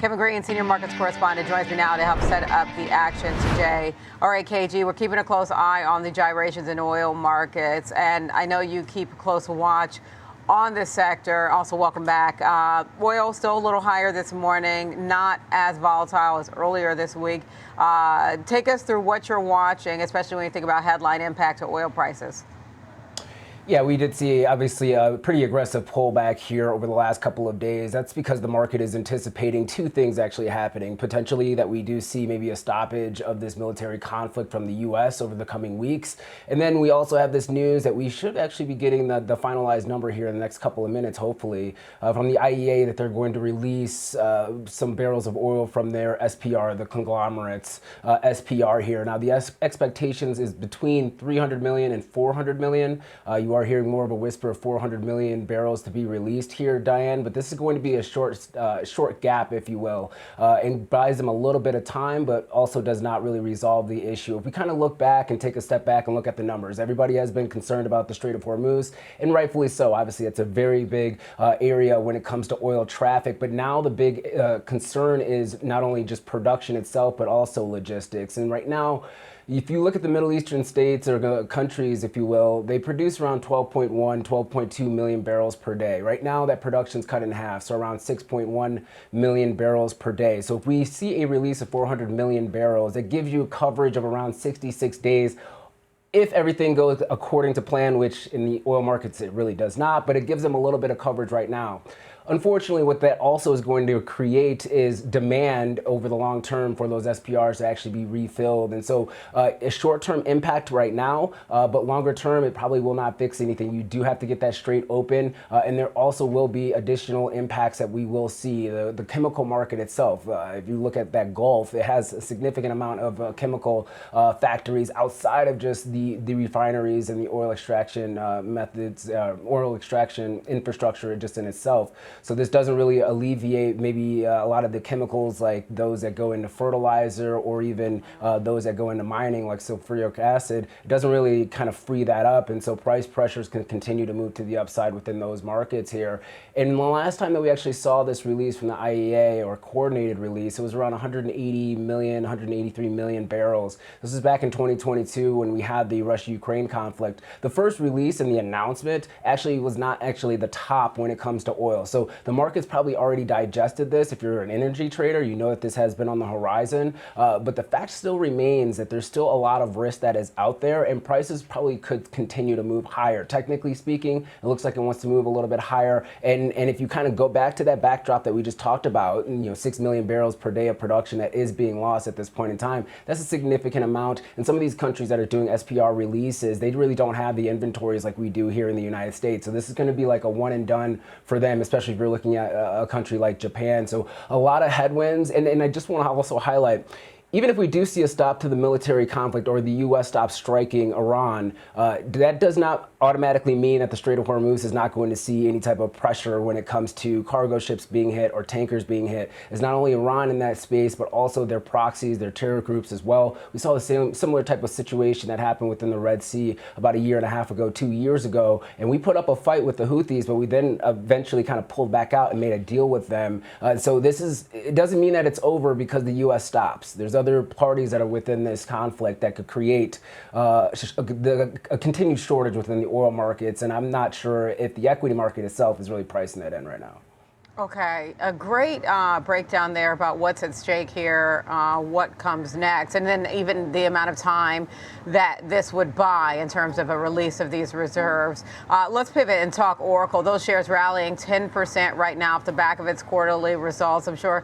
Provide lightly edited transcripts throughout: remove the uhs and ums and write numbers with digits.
Kevin Green, senior markets correspondent, joins me now to help set up the action today. All right, KG, we're keeping a close eye on the gyrations in oil markets, and I know you keep a close watch on this sector. Also, welcome back. Oil still a little higher this morning, not as volatile as earlier this week. Take us through what you're watching, especially when you think about headline impact to oil prices. Yeah, we did see obviously a pretty aggressive pullback here over the last couple of days. That's because the market is anticipating two things actually happening. Potentially that we do see maybe a stoppage of this military conflict from the U.S. over the coming weeks. And then we also have this news that we should actually be getting the finalized number here in the next couple of minutes, hopefully, from the IEA that they're going to release some barrels of oil from their SPR, the conglomerates SPR here. Now, the expectations is between 300 million and 400 million. You are hearing more of a whisper of 400 million barrels to be released here, Diane, but this is going to be a short gap, if you will, and buys them a little bit of time, but also does not really resolve the issue. If we kind of look back and take a step back and look at the numbers, everybody has been concerned about the Strait of Hormuz, and rightfully so. Obviously, it's a very big area when it comes to oil traffic, but now the big concern is not only just production itself, but also logistics. And right now, if you look at the Middle Eastern states or countries, if you will, they produce around 12.1, 12.2 million barrels per day. Right now, that production's cut in half, so around 6.1 million barrels per day. So if we see a release of 400 million barrels, it gives you coverage of around 66 days if everything goes according to plan, which in the oil markets it really does not, but it gives them a little bit of coverage right now. Unfortunately, what that also is going to create is demand over the long term for those SPRs to actually be refilled. And so a short-term impact right now, but longer term, it probably will not fix anything. You do have to get that strait open. And there also will be additional impacts that we will see. The chemical market itself, if you look at that Gulf, it has a significant amount of chemical factories outside of just the refineries and the oil extraction methods, oil extraction infrastructure just in itself. So this doesn't really alleviate maybe a lot of the chemicals like those that go into fertilizer or even those that go into mining like sulfuric acid. It doesn't really kind of free that up. And so price pressures can continue to move to the upside within those markets here. And the last time that we actually saw this release from the IEA or coordinated release, it was around 180 million, 183 million barrels. This is back in 2022 when we had the Russia-Ukraine conflict. The first release and the announcement actually was not actually the top when it comes to oil. So the market's probably already digested this. If you're an energy trader, you know that this has been on the horizon. But the fact still remains that there's still a lot of risk that is out there, and prices probably could continue to move higher. Technically speaking, it looks like it wants to move a little bit higher. And if you kind of go back to that backdrop that we just talked about, 6 million barrels per day of production that is being lost at this point in time, that's a significant amount. And some of these countries that are doing SPR releases, they really don't have the inventories like we do here in the United States. So this is going to be like a one and done for them, especially if you're looking at a country like Japan. So a lot of headwinds. And I just want to also highlight, even if we do see a stop to the military conflict or the U.S. stops striking Iran, that does not automatically mean that the Strait of Hormuz is not going to see any type of pressure when it comes to cargo ships being hit or tankers being hit. It's not only Iran in that space, but also their proxies, their terror groups as well. We saw the similar type of situation that happened within the Red Sea about a year and a half ago, 2 years ago. And we put up a fight with the Houthis, but we then eventually kind of pulled back out and made a deal with them. So it doesn't mean that it's over because the U.S. stops. There's other parties that are within this conflict that could create a continued shortage within the oil markets, and I'm not sure if the equity market itself is really pricing that in right now. Okay, a great breakdown there about what's at stake here, what comes next, and then even the amount of time that this would buy in terms of a release of these reserves. Let's pivot and talk Oracle. Those shares rallying 10% right now off the back of its quarterly results. I'm sure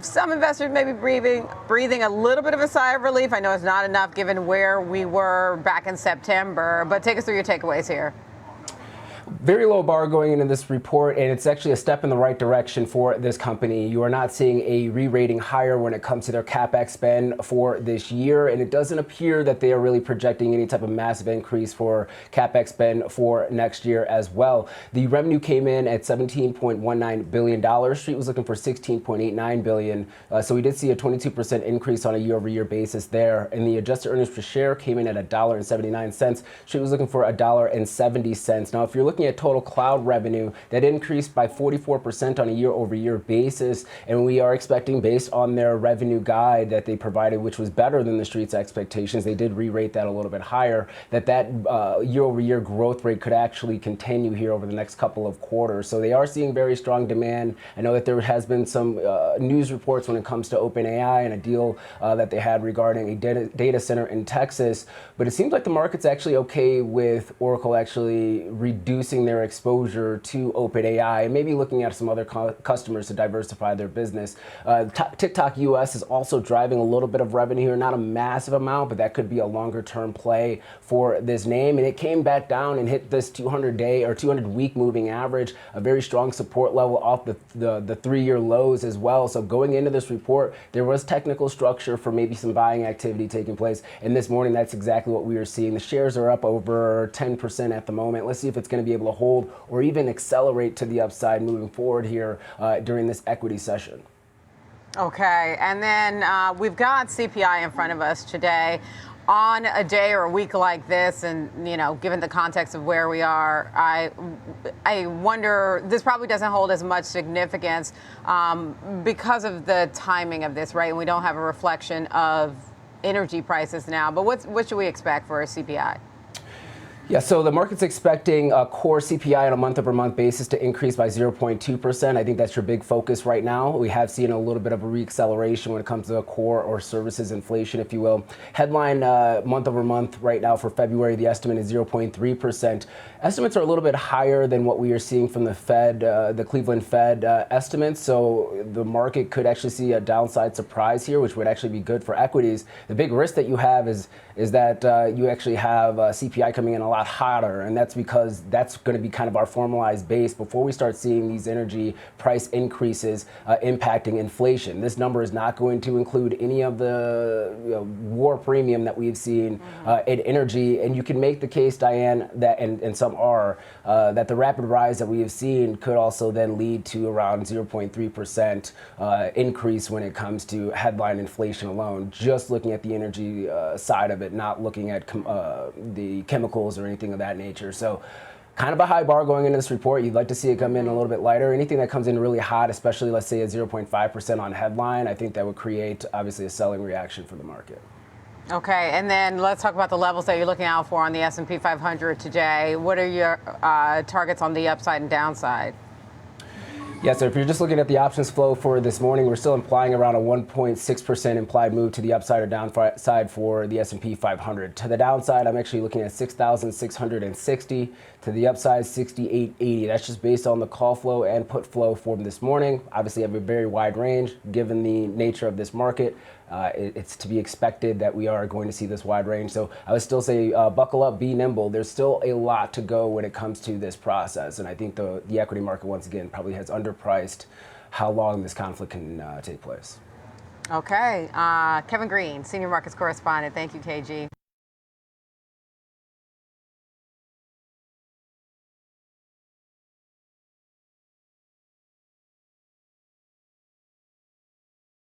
some investors may be breathing a little bit of a sigh of relief. I know it's not enough given where we were back in September, but take us through your takeaways here. Very low bar going into this report, and it's actually a step in the right direction for this company. You are not seeing a re-rating higher when it comes to their CapEx spend for this year, and it doesn't appear that they are really projecting any type of massive increase for CapEx spend for next year as well. The revenue came in at $17.19 billion. Street was looking for $16.89 billion, so we did see a 22% increase on a year-over-year basis there, and the adjusted earnings per share came in at $1.79. Street was looking for $1.70. Now, if you're looking at at total cloud revenue, that increased by 44% on a year-over-year basis, and we are expecting, based on their revenue guide that they provided, which was better than the street's expectations, they did re-rate that a little bit higher, that year-over-year growth rate could actually continue here over the next couple of quarters. So they are seeing very strong demand. I know that there has been some news reports when it comes to OpenAI and a deal that they had regarding a data center in Texas, but it seems like the market's actually okay with Oracle actually reducing their exposure to OpenAI and maybe looking at some other customers to diversify their business. TikTok US is also driving a little bit of revenue here, not a massive amount, but that could be a longer term play for this name. And it came back down and hit this 200-day or 200-week moving average, a very strong support level off the 3-year lows as well. So going into this report, there was technical structure for maybe some buying activity taking place. And this morning, that's exactly what we are seeing. The shares are up over 10% at the moment. Let's see if it's going to be able to hold or even accelerate to the upside moving forward here during this equity session. Okay, and then we've got CPI in front of us today. On a day or a week like this, and given the context of where we are, I wonder, this probably doesn't hold as much significance because of the timing of this, right? And we don't have a reflection of energy prices now. But what should we expect for a CPI? Yeah, so the market's expecting core CPI on a month-over-month basis to increase by 0.2%. I think that's your big focus right now. We have seen a little bit of a reacceleration when it comes to core or services inflation, if you will. Headline month-over-month right now for February, the estimate is 0.3%. Estimates are a little bit higher than what we are seeing from the Fed, the Cleveland Fed estimates. So the market could actually see a downside surprise here, which would actually be good for equities. The big risk that you have is that you actually have CPI coming in a lot hotter, and that's because that's going to be kind of our formalized base before we start seeing these energy price increases impacting inflation. This number is not going to include any of the war premium that we've seen in energy, and you can make the case, Diane, that and some are that the rapid rise that we have seen could also then lead to around 0.3% increase when it comes to headline inflation alone, just looking at the energy side of it, not looking at the chemicals or anything of that nature. So kind of a high bar going into this report. You'd like to see it come in a little bit lighter. Anything that comes in really hot, especially let's say at 0.5% on headline, I think that would create obviously a selling reaction for the market. Okay, and then let's talk about the levels that you're looking out for on the S&P 500 today. What are your targets on the upside and downside? Yeah, so if you're just looking at the options flow for this morning, we're still implying around a 1.6% implied move to the upside or downside for the S&P 500. To the downside, I'm actually looking at 6,660. To the upside, 6,880. That's just based on the call flow and put flow for this morning. Obviously, I have a very wide range given the nature of this market. It's to be expected that we are going to see this wide range. So I would still say buckle up, be nimble. There's still a lot to go when it comes to this process. And I think the equity market, once again, probably has underpriced how long this conflict can take place. Okay. Kevin Green, Senior Markets Correspondent. Thank you, KG.